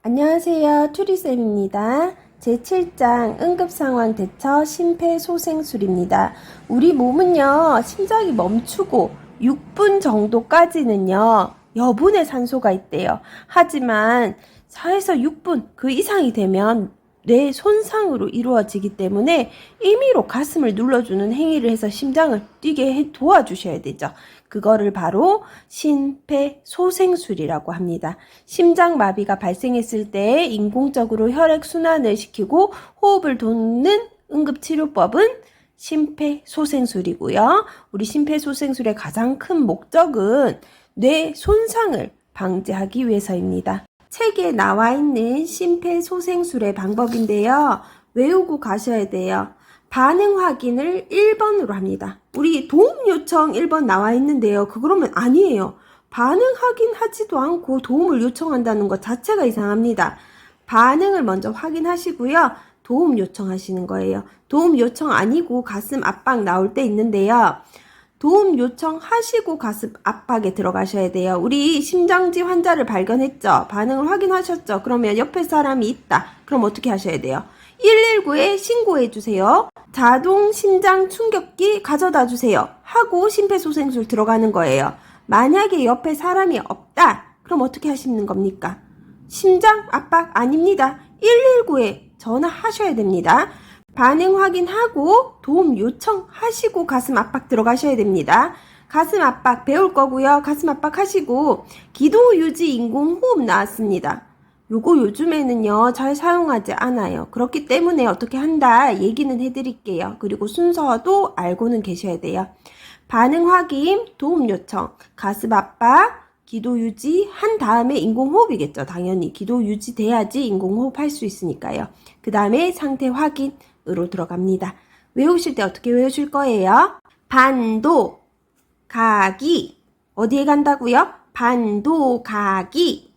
안녕하세요. 투리쌤입니다. 제7장 응급상황 대처 심폐소생술입니다. 우리 몸은요, 심장이 멈추고 6분 정도까지는요, 여분의 산소가 있대요. 하지만 4에서 6분 그 이상이 되면 뇌 손상으로 이루어지기 때문에 임의로 가슴을 눌러주는 행위를 해서 심장을 뛰게 도와주셔야 되죠. 그거를 바로 심폐소생술이라고 합니다. 심장마비가 발생했을 때 인공적으로 혈액순환을 시키고 호흡을 돕는 응급치료법은 심폐소생술이고요. 우리 심폐소생술의 가장 큰 목적은 뇌 손상을 방지하기 위해서입니다. 책에 나와 있는 심폐소생술의 방법인데요. 외우고 가셔야 돼요. 반응 확인을 1번으로 합니다. 우리 도움 요청 1번 나와 있는데요. 그러면 아니에요. 반응 확인하지도 않고 도움을 요청한다는 것 자체가 이상합니다. 반응을 먼저 확인하시고요. 도움 요청하시는 거예요. 도움 요청 아니고 가슴 압박 나올 때 있는데요. 도움 요청하시고 가슴 압박에 들어가셔야 돼요. 우리 심장지 환자를 발견했죠? 반응을 확인하셨죠? 그러면 옆에 사람이 있다. 그럼 어떻게 하셔야 돼요? 119에 신고해 주세요. 자동 심장 충격기 가져다 주세요. 하고 심폐소생술 들어가는 거예요. 만약에 옆에 사람이 없다. 그럼 어떻게 하시는 겁니까? 심장 압박 아닙니다. 119에 전화하셔야 됩니다. 반응 확인하고 도움 요청하시고 가슴 압박 들어가셔야 됩니다. 가슴 압박 배울 거고요. 가슴 압박 하시고 기도 유지 인공호흡 나왔습니다. 요거 요즘에는요 잘 사용하지 않아요. 그렇기 때문에 어떻게 한다 얘기는 해드릴게요. 그리고 순서도 알고는 계셔야 돼요. 반응 확인, 도움 요청, 가슴 압박, 기도 유지 한 다음에 인공호흡이겠죠. 당연히 기도 유지 돼야지 인공호흡 할 수 있으니까요. 그 다음에 상태 확인으로 들어갑니다. 외우실 때 어떻게 외우실 거예요? 반도 가기 어디에 간다고요? 반도 가기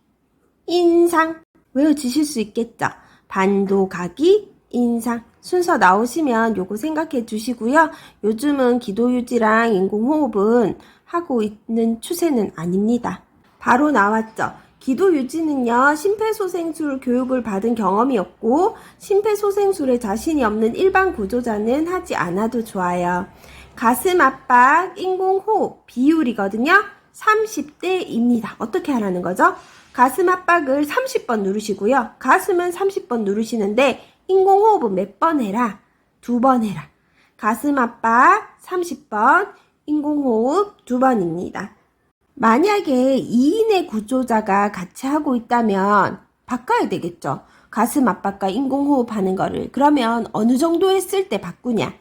인상 외워지실 수 있겠죠? 반도 가기 인상 순서 나오시면 요거 생각해 주시고요. 요즘은 기도 유지랑 인공호흡은 하고 있는 추세는 아닙니다. 바로 나왔죠. 기도 유지는요, 심폐소생술 교육을 받은 경험이 없고 심폐소생술에 자신이 없는 일반 구조자는 하지 않아도 좋아요. 가슴 압박, 인공호흡 비율이거든요. 30대입니다. 어떻게 하라는 거죠? 가슴 압박을 30번 누르시고요. 가슴은 30번 누르시는데 인공호흡은 몇 번 해라? 2번 해라. 가슴 압박 30번, 인공호흡 2번입니다. 만약에 2인의 구조자가 같이 하고 있다면 바꿔야 되겠죠. 가슴 압박과 인공호흡 하는 거를. 그러면 어느 정도 했을 때 바꾸냐?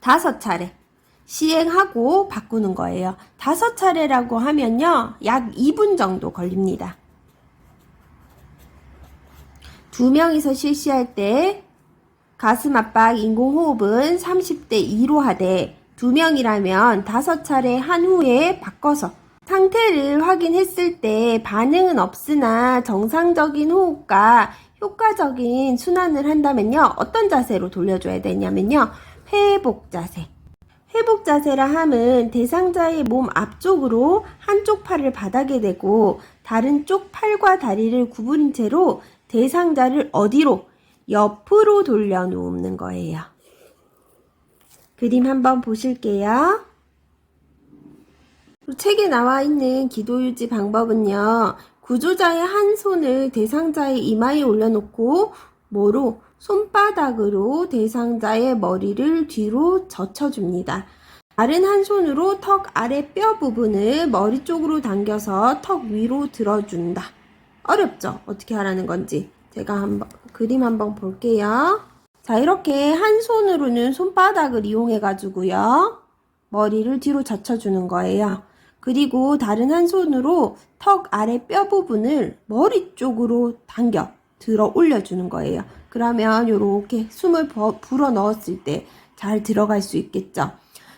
5차례 시행하고 바꾸는 거예요. 5차례라고 하면요. 약 2분 정도 걸립니다. 2명이서 실시할 때 가슴 압박 인공호흡은 30대 2로 하되 2명이라면 5차례 한 후에 바꿔서 상태를 확인했을 때 반응은 없으나 정상적인 호흡과 효과적인 순환을 한다면요. 어떤 자세로 돌려줘야 되냐면요. 회복 자세. 회복 자세라 함은 대상자의 몸 앞쪽으로 한쪽 팔을 바닥에 대고 다른 쪽 팔과 다리를 구부린 채로 대상자를 어디로? 옆으로 돌려 놓는 거예요. 그림 한번 보실게요. 책에 나와 있는 기도 유지 방법은요. 구조자의 한 손을 대상자의 이마에 올려놓고 뭐로? 손바닥으로 대상자의 머리를 뒤로 젖혀줍니다. 다른 한 손으로 턱 아래 뼈 부분을 머리 쪽으로 당겨서 턱 위로 들어준다. 어렵죠? 어떻게 하라는 건지. 제가 그림 한번 볼게요. 자, 이렇게 한 손으로는 손바닥을 이용해 가지고요. 머리를 뒤로 젖혀주는 거예요. 그리고 다른 한 손으로 턱 아래 뼈 부분을 머리 쪽으로 당겨 들어 올려주는 거예요. 그러면 이렇게 숨을 불어 넣었을 때 잘 들어갈 수 있겠죠.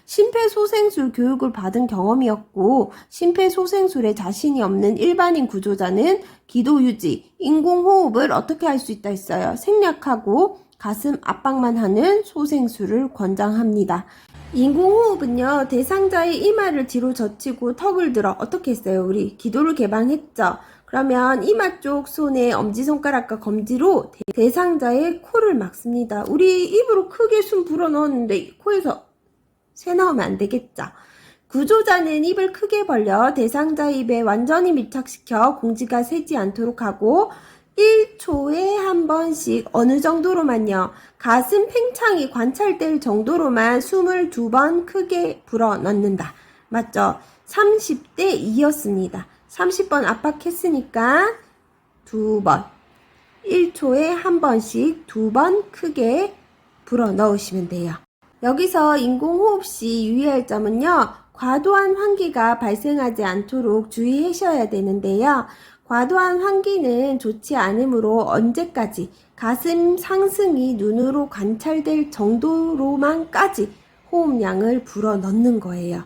심폐소생술 교육을 받은 경험이 없고 심폐소생술에 자신이 없는 일반인 구조자는 기도 유지, 인공호흡을 어떻게 할 수 있다 했어요. 생략하고 가슴 압박만 하는 소생술을 권장합니다. 인공호흡은요. 대상자의 이마를 뒤로 젖히고 턱을 들어 어떻게 했어요? 우리 기도를 개방했죠. 그러면 이마 쪽 손에 엄지손가락과 검지로 대상자의 코를 막습니다. 우리 입으로 크게 숨 불어넣었는데 코에서 새 나오면 안 되겠죠. 구조자는 입을 크게 벌려 대상자 입에 완전히 밀착시켜 공지가 새지 않도록 하고 1초에 한 번씩 어느 정도로만요. 가슴 팽창이 관찰될 정도로만 숨을 2번 크게 불어넣는다. 맞죠? 30대 2였습니다. 30번 압박했으니까 2번. 1초에 한 번씩 2번 크게 불어넣으시면 돼요. 여기서 인공호흡 시 유의할 점은요. 과도한 환기가 발생하지 않도록 주의하셔야 되는데요. 과도한 환기는 좋지 않으므로 언제까지 가슴 상승이 눈으로 관찰될 정도로만까지 호흡량을 불어넣는 거예요.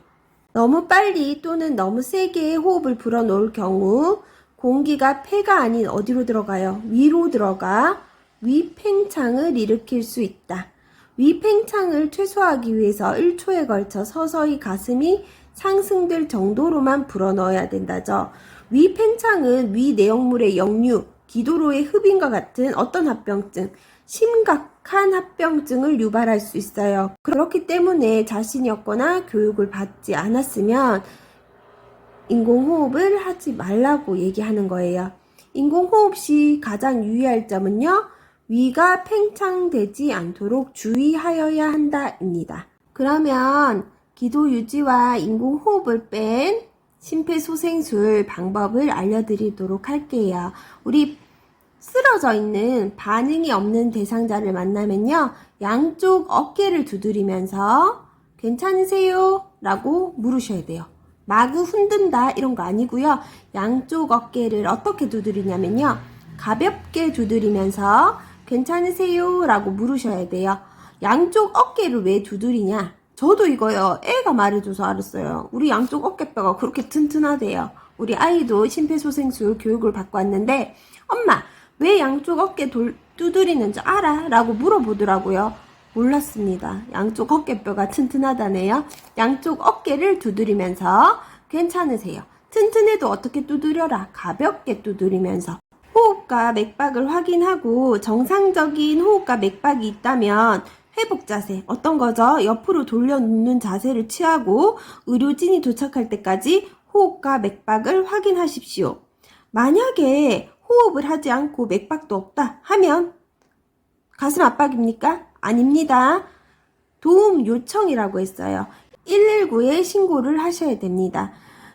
너무 빨리 또는 너무 세게 호흡을 불어넣을 경우 공기가 폐가 아닌 어디로 들어가요? 위로 들어가 위팽창을 일으킬 수 있다. 위팽창을 최소화하기 위해서 1초에 걸쳐 서서히 가슴이 상승될 정도로만 불어넣어야 된다죠. 위팽창은 위 내용물의 역류, 기도로의 흡인과 같은 어떤 합병증, 심각한 합병증을 유발할 수 있어요. 그렇기 때문에 자신이 없거나 교육을 받지 않았으면 인공호흡을 하지 말라고 얘기하는 거예요. 인공호흡 시 가장 유의할 점은요. 위가 팽창되지 않도록 주의하여야 한다입니다. 그러면 기도 유지와 인공호흡을 뺀 심폐소생술 방법을 알려드리도록 할게요. 우리 쓰러져 있는 반응이 없는 대상자를 만나면요. 양쪽 어깨를 두드리면서 괜찮으세요? 라고 물으셔야 돼요. 마구 흔든다 이런 거 아니고요. 양쪽 어깨를 어떻게 두드리냐면요. 가볍게 두드리면서 괜찮으세요? 라고 물으셔야 돼요. 양쪽 어깨를 왜 두드리냐? 저도 이거요. 애가 말해줘서 알았어요. 우리 양쪽 어깨뼈가 그렇게 튼튼하대요. 우리 아이도 심폐소생술 교육을 받고 왔는데 엄마 왜 양쪽 어깨 두드리는 줄 알아? 라고 물어보더라고요. 몰랐습니다. 양쪽 어깨뼈가 튼튼하다네요. 양쪽 어깨를 두드리면서 괜찮으세요? 튼튼해도 어떻게 두드려라? 가볍게 두드리면서 호흡과 맥박을 확인하고 정상적인 호흡과 맥박이 있다면 회복 자세 어떤 거죠? 옆으로 돌려 눕는 자세를 취하고 의료진이 도착할 때까지 호흡과 맥박을 확인하십시오. 만약에 호흡을 하지 않고 맥박도 없다 하면 가슴 압박입니까? 아닙니다. 도움 요청이라고 했어요. 119에 신고를 하셔야 됩니다.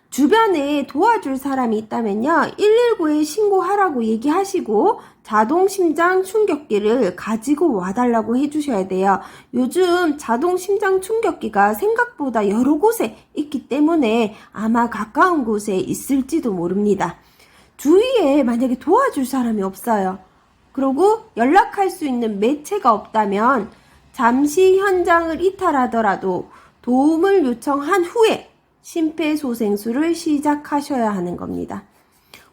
주변에 도와줄 사람이 있다면요. 119에 신고하라고 얘기하시고 자동심장 충격기를 가지고 와달라고 해주셔야 돼요. 요즘 자동심장 충격기가 생각보다 여러 곳에 있기 때문에 아마 가까운 곳에 있을지도 모릅니다. 주위에 만약에 도와줄 사람이 없어요. 그리고 연락할 수 있는 매체가 없다면 잠시 현장을 이탈하더라도 도움을 요청한 후에 심폐소생술을 시작하셔야 하는 겁니다.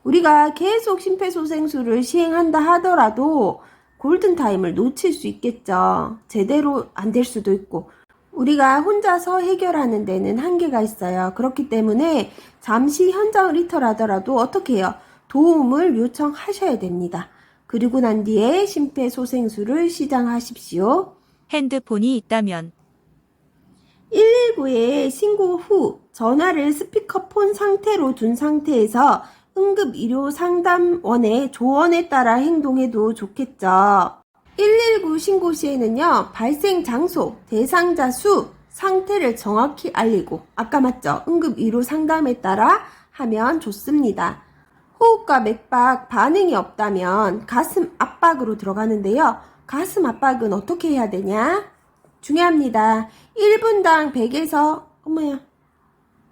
우리가 계속 심폐소생술을 시행한다 하더라도 골든타임을 놓칠 수 있겠죠. 제대로 안 될 수도 있고 우리가 혼자서 해결하는 데는 한계가 있어요. 그렇기 때문에 잠시 현장을 이탈하더라도 어떻게 해요? 도움을 요청하셔야 됩니다. 그리고 난 뒤에 심폐소생술을 시작하십시오. 핸드폰이 있다면 119에 신고 후 전화를 스피커폰 상태로 둔 상태에서 응급의료상담원의 조언에 따라 행동해도 좋겠죠. 119 신고 시에는요. 발생 장소, 대상자 수, 상태를 정확히 알리고 아까 맞죠? 응급의료상담에 따라 하면 좋습니다. 호흡과 맥박 반응이 없다면 가슴 압박으로 들어가는데요. 가슴 압박은 어떻게 해야 되냐? 중요합니다. 1분당 100에서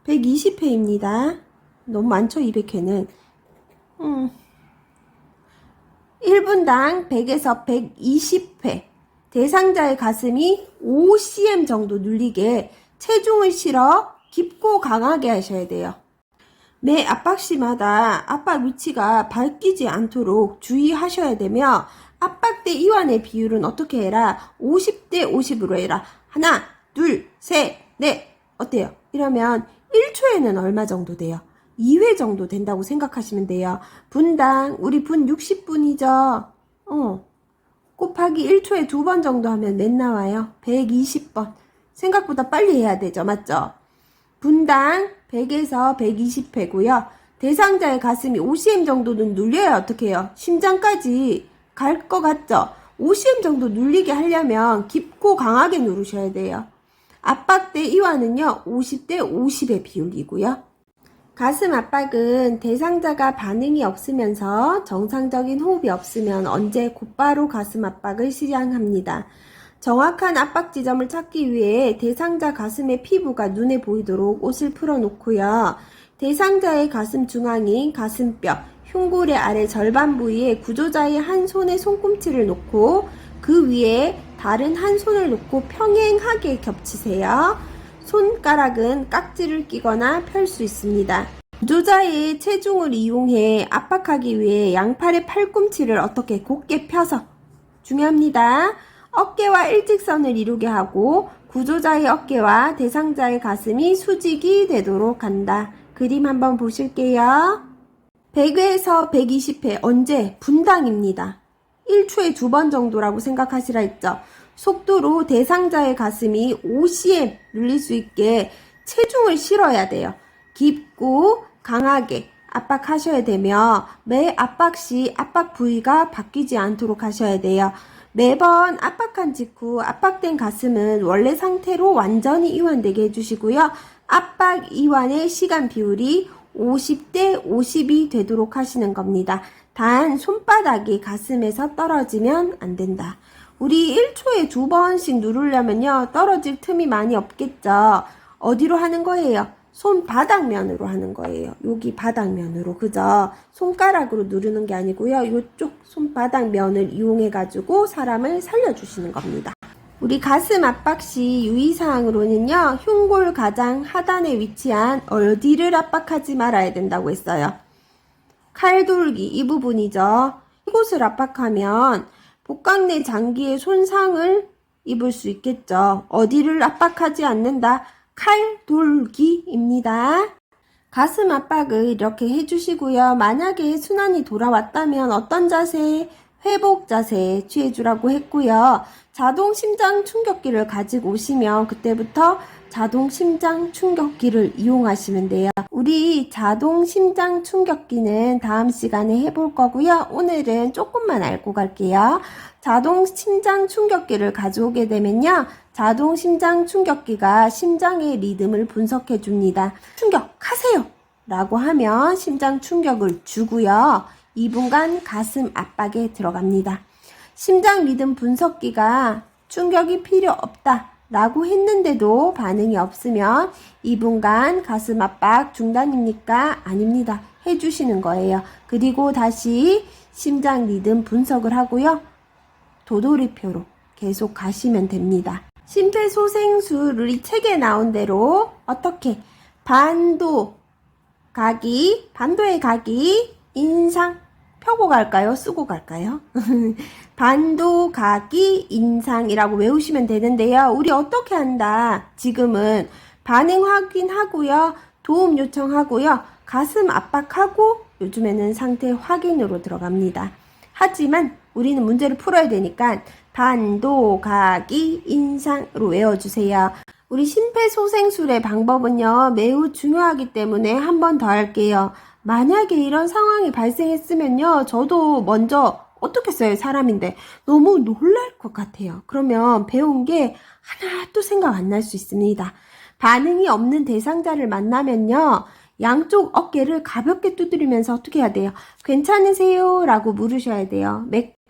120회입니다. 너무 많죠? 200회는. 1분당 100에서 120회. 대상자의 가슴이 5cm 정도 눌리게 체중을 실어 깊고 강하게 하셔야 돼요. 매 압박시마다 압박 위치가 바뀌지 않도록 주의하셔야 되며 압박대 이완의 비율은 어떻게 해라? 50대 50으로 해라. 하나, 둘, 셋, 넷. 어때요? 이러면 1초에는 얼마 정도 돼요? 2회 정도 된다고 생각하시면 돼요. 분당, 우리 분 60분이죠? 곱하기 1초에 2번 정도 하면 몇 나와요? 120번. 생각보다 빨리 해야 되죠. 맞죠? 분당 100에서 120회고요. 대상자의 가슴이 5cm 정도는 눌려야 어떻게 해요? 심장까지 갈 것 같죠? 5cm 정도 눌리게 하려면 깊고 강하게 누르셔야 돼요. 압박대 이완은요, 50대 50의 비율이고요. 가슴 압박은 대상자가 반응이 없으면서 정상적인 호흡이 없으면 언제 곧바로 가슴 압박을 시작합니다. 정확한 압박 지점을 찾기 위해 대상자 가슴의 피부가 눈에 보이도록 옷을 풀어놓고요. 대상자의 가슴 중앙인 가슴뼈, 흉골의 아래 절반 부위에 구조자의 한 손에 손꿈치를 놓고 그 위에 다른 한 손을 놓고 평행하게 겹치세요. 손가락은 깍지를 끼거나 펼 수 있습니다. 구조자의 체중을 이용해 압박하기 위해 양팔의 팔꿈치를 어떻게 곧게 펴서 중요합니다. 어깨와 일직선을 이루게 하고 구조자의 어깨와 대상자의 가슴이 수직이 되도록 한다. 그림 한번 보실게요. 100회에서 120회 언제? 분당입니다. 1초에 2번 정도라고 생각하시라 했죠. 속도로 대상자의 가슴이 5cm 눌릴 수 있게 체중을 실어야 돼요. 깊고 강하게 압박하셔야 되며 매 압박 시 압박 부위가 바뀌지 않도록 하셔야 돼요. 매번 압박한 직후 압박된 가슴은 원래 상태로 완전히 이완되게 해주시고요. 압박 이완의 시간 비율이 50대 50이 되도록 하시는 겁니다. 단 손바닥이 가슴에서 떨어지면 안 된다. 우리 1초에 2번씩 누르려면요, 떨어질 틈이 많이 없겠죠. 어디로 하는 거예요? 손바닥면으로 하는 거예요. 여기 바닥면으로, 그죠? 손가락으로 누르는 게 아니고요. 이쪽 손바닥면을 이용해 가지고 사람을 살려주시는 겁니다. 우리 가슴 압박 시 유의사항으로는요, 흉골 가장 하단에 위치한 어디를 압박하지 말아야 된다고 했어요. 칼돌기 이 부분이죠. 이곳을 압박하면 복강내 장기의 손상을 입을 수 있겠죠. 어디를 압박하지 않는다? 칼돌기입니다. 가슴 압박을 이렇게 해주시고요. 만약에 순환이 돌아왔다면 어떤 자세? 회복 자세 취해주라고 했고요. 자동 심장 충격기를 가지고 오시면 그때부터 자동 심장 충격기를 이용하시면 돼요. 우리 자동 심장 충격기는 다음 시간에 해볼 거고요. 오늘은 조금만 알고 갈게요. 자동 심장 충격기를 가져오게 되면요. 자동 심장 충격기가 심장의 리듬을 분석해 줍니다. 충격하세요! 라고 하면 심장 충격을 주고요. 2분간 가슴 압박에 들어갑니다. 심장 리듬 분석기가 충격이 필요 없다 라고 했는데도 반응이 없으면 2분간 가슴 압박 중단입니까? 아닙니다. 해주시는 거예요. 그리고 다시 심장 리듬 분석을 하고요. 도돌이표로 계속 가시면 됩니다. 심폐소생술 우리 책에 나온 대로 어떻게 반도의 각이 인상 펴고 갈까요? 쓰고 갈까요? 반도, 각이, 인상이라고 외우시면 되는데요. 우리 어떻게 한다? 지금은 반응 확인하고요. 도움 요청하고요. 가슴 압박하고 요즘에는 상태 확인으로 들어갑니다. 하지만 우리는 문제를 풀어야 되니까 반도, 각이, 인상으로 외워주세요. 우리 심폐소생술의 방법은요. 매우 중요하기 때문에 한 번 더 할게요. 만약에 이런 상황이 발생했으면요. 저도 먼저 어떻겠어요? 사람인데 너무 놀랄 것 같아요. 그러면 배운 게 하나도 생각 안 날 수 있습니다. 반응이 없는 대상자를 만나면요. 양쪽 어깨를 가볍게 두드리면서 어떻게 해야 돼요? 괜찮으세요? 라고 물으셔야 돼요.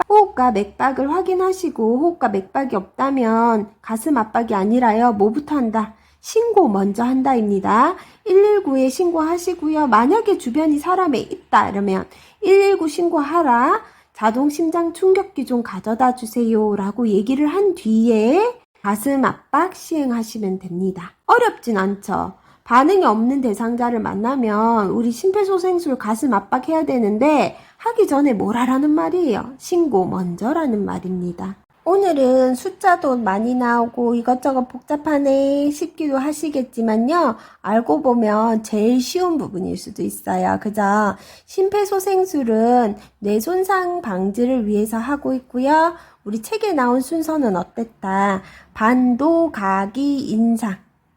호흡과 맥박을 확인하시고 호흡과 맥박이 없다면 가슴 압박이 아니라요. 뭐부터 한다? 신고 먼저 한다입니다. 119에 신고하시고요. 만약에 주변이 사람에 있다 이러면 119 신고하라. 자동 심장 충격기 좀 가져다 주세요 라고 얘기를 한 뒤에 가슴 압박 시행하시면 됩니다. 어렵진 않죠. 반응이 없는 대상자를 만나면 우리 심폐소생술 가슴 압박해야 되는데 하기 전에 뭘 하라는 말이에요? 신고 먼저라는 말입니다. 오늘은 숫자도 많이 나오고 이것저것 복잡하네 싶기도 하시겠지만요. 알고 보면 제일 쉬운 부분일 수도 있어요. 그죠? 심폐소생술은 뇌 손상 방지를 위해서 하고 있고요. 우리 책에 나온 순서는 어땠다? 반도, 가기, 인상.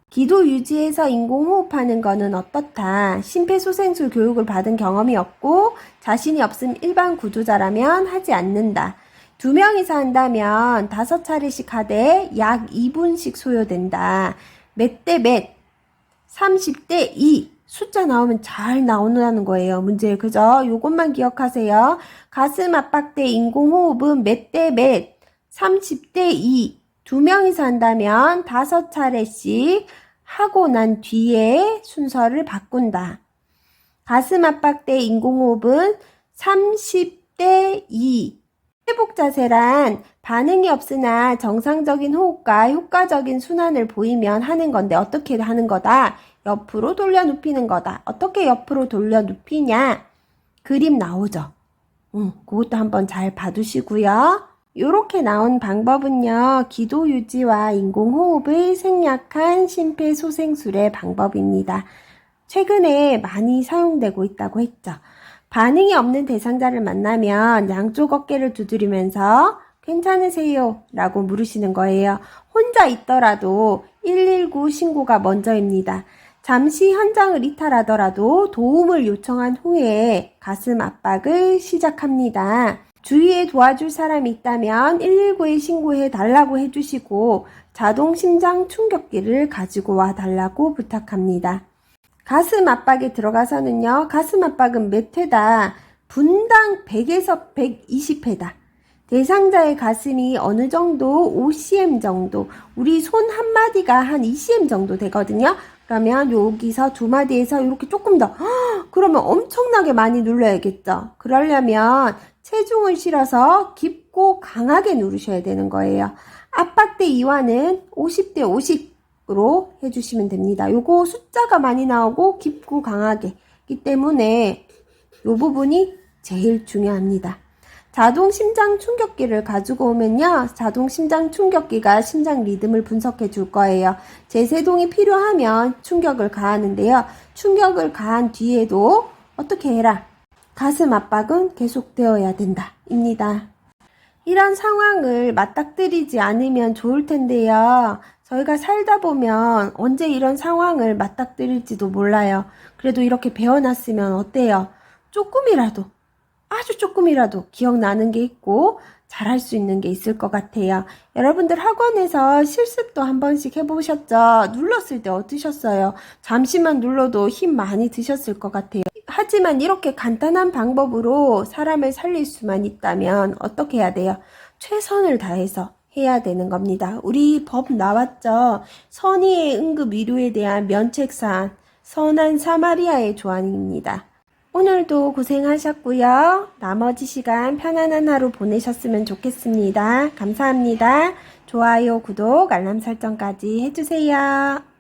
기도 유지해서 인공호흡하는 거는 어떻다? 심폐소생술 교육을 받은 경험이 없고 자신이 없음 일반 구조자라면 하지 않는다. 2명이서 한다면 5차례씩 하되 약 2분씩 소요된다. 몇 대 몇? 30대 2. 숫자 나오면 잘 나온다는 거예요. 문제 그죠? 요것만 기억하세요. 가슴 압박 대 인공호흡은 몇 대 몇? 30대 2. 2명이서 한다면 5차례씩 하고 난 뒤에 순서를 바꾼다. 가슴 압박 대 인공호흡은 30대 2. 회복 자세란 반응이 없으나 정상적인 호흡과 효과적인 순환을 보이면 하는 건데 어떻게 하는 거다? 옆으로 돌려 눕히는 거다. 어떻게 옆으로 돌려 눕히냐? 그림 나오죠? 그것도 한번 잘 봐두시고요. 이렇게 나온 방법은요. 기도 유지와 인공호흡을 생략한 심폐소생술의 방법입니다. 최근에 많이 사용되고 있다고 했죠. 반응이 없는 대상자를 만나면 양쪽 어깨를 두드리면서 괜찮으세요? 라고 물으시는 거예요. 혼자 있더라도 119 신고가 먼저입니다. 잠시 현장을 이탈하더라도 도움을 요청한 후에 가슴 압박을 시작합니다. 주위에 도와줄 사람이 있다면 119에 신고해 달라고 해주시고 자동 심장 충격기를 가지고 와 달라고 부탁합니다. 가슴 압박에 들어가서는요. 가슴 압박은 몇 회다? 분당 100에서 120회다. 대상자의 가슴이 어느 정도 5cm 정도, 우리 손 한 마디가 한 2cm 정도 되거든요. 그러면 여기서 두 마디에서 이렇게 조금 더, 그러면 엄청나게 많이 눌러야겠죠. 그러려면 체중을 실어서 깊고 강하게 누르셔야 되는 거예요. 압박대 이완은 50대 50으로 해주시면 됩니다. 요거 숫자가 많이 나오고 깊고 강하게 이 때문에 요 부분이 제일 중요합니다. 자동 심장 충격기를 가지고 오면요. 자동 심장 충격기가 심장 리듬을 분석해 줄 거예요. 제세동이 필요하면 충격을 가하는데요. 충격을 가한 뒤에도 어떻게 해라? 가슴 압박은 계속되어야 된다. 입니다. 이런 상황을 맞닥뜨리지 않으면 좋을 텐데요. 저희가 살다 보면 언제 이런 상황을 맞닥뜨릴지도 몰라요. 그래도 이렇게 배워놨으면 어때요? 조금이라도, 아주 조금이라도 기억나는 게 있고 잘할 수 있는 게 있을 것 같아요. 여러분들 학원에서 실습도 한 번씩 해보셨죠? 눌렀을 때 어떠셨어요? 잠시만 눌러도 힘 많이 드셨을 것 같아요. 하지만 이렇게 간단한 방법으로 사람을 살릴 수만 있다면 어떻게 해야 돼요? 최선을 다해서 해야 되는 겁니다. 우리 법 나왔죠? 선의의 응급 의료에 대한 면책사안, 선한 사마리아의 조항입니다. 오늘도 고생하셨고요. 나머지 시간 편안한 하루 보내셨으면 좋겠습니다. 감사합니다. 좋아요, 구독, 알람 설정까지 해주세요.